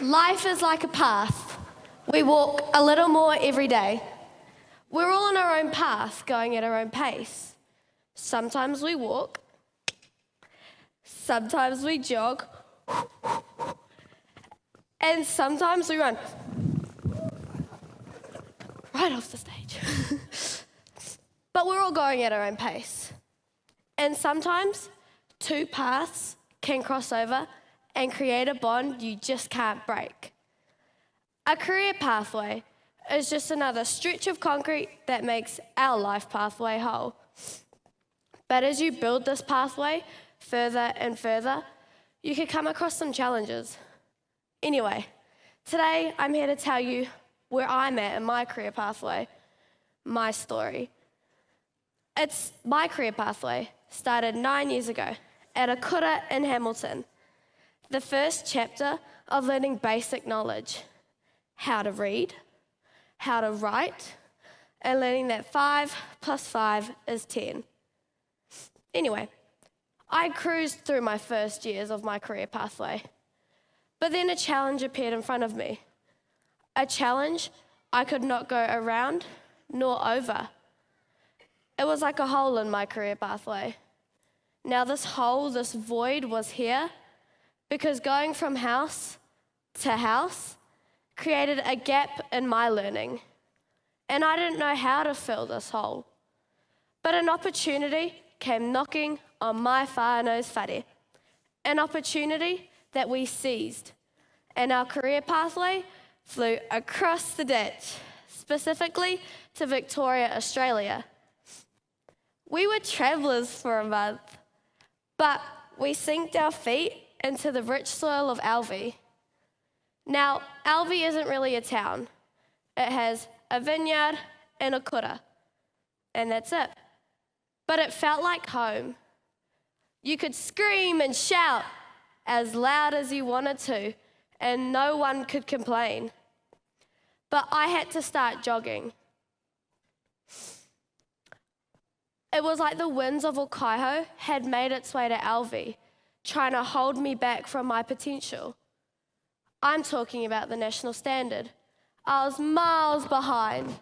Life is like a path. We walk a little more every day. We're all on our own path, going at our own pace. Sometimes we walk, sometimes we jog, and sometimes we run right off the stage. But we're all going at our own pace. And sometimes two paths can cross over and create a bond you just can't break. A career pathway is just another stretch of concrete that makes our life pathway whole. But as you build this pathway further and further, you could come across some challenges. Anyway, today I'm here to tell you where I'm at in my career pathway, my story. It's my career pathway started 9 years ago at a kura in Hamilton. The first chapter of learning basic knowledge, how to read, how to write, and learning that 5 plus 5 is 10. Anyway, I cruised through my first years of my career pathway, but then a challenge appeared in front of me. A challenge I could not go around nor over. It was like a hole in my career pathway. Now this hole, this void was here because going from house to house created a gap in my learning, and I didn't know how to fill this hole. But an opportunity came knocking on my whānau's whare, an opportunity that we seized, and our career pathway flew across the ditch, specifically to Victoria, Australia. We were travellers for a month, but we sinked our feet into the rich soil of Alvi. Now, Alvi isn't really a town. It has a vineyard and a kura, and that's it. But it felt like home. You could scream and shout as loud as you wanted to, and no one could complain. But I had to start jogging. It was like the winds of Okaiho had made its way to Alvi, trying to hold me back from my potential. I'm talking about the national standard. I was miles behind,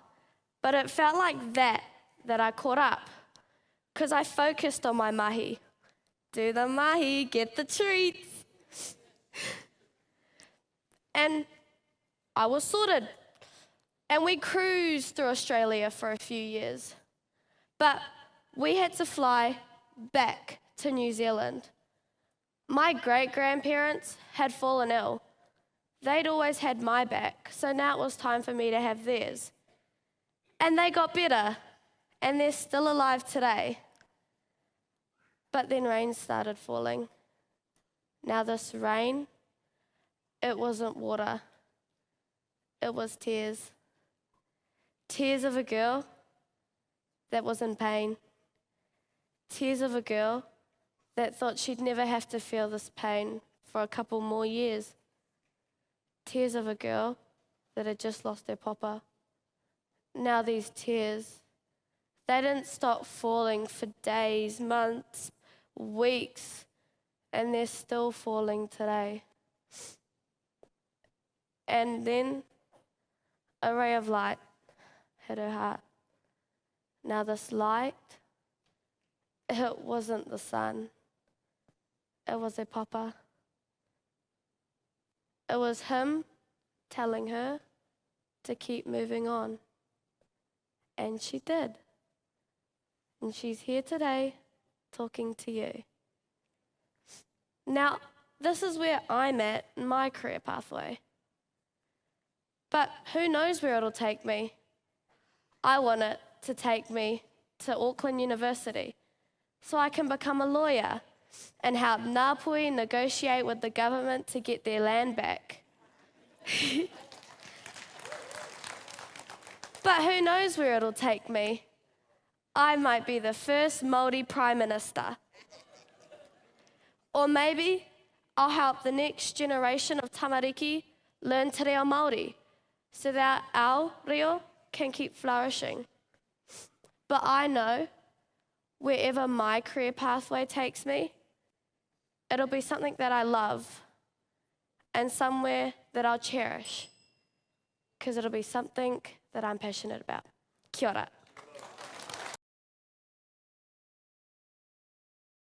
but it felt like that I caught up, because I focused on my mahi. Do the mahi, get the treats. And I was sorted. And we cruised through Australia for a few years. But we had to fly back to New Zealand. My great-grandparents had fallen ill. They'd always had my back, so now it was time for me to have theirs. And they got better, and they're still alive today. But then rain started falling. Now this rain, it wasn't water. It was tears. Tears of a girl that was in pain. Tears of a girl that thought she'd never have to feel this pain for a couple more years. Tears of a girl that had just lost her papa. Now these tears, they didn't stop falling for days, months, weeks, and they're still falling today. And then a ray of light hit her heart. Now this light, it wasn't the sun. It was her papa. It was him telling her to keep moving on. And she did. And she's here today talking to you. Now, this is where I'm at in my career pathway. But who knows where it'll take me? I want it to take me to Auckland University so I can become a lawyer and help Ngāpui negotiate with the government to get their land back. But who knows where it'll take me? I might be the first Māori Prime Minister. Or maybe I'll help the next generation of tamariki learn te reo Māori so that our reo can keep flourishing. But I know wherever my career pathway takes me, it'll be something that I love. and somewhere that I'll cherish because it'll be something that I'm passionate about. Kia ora.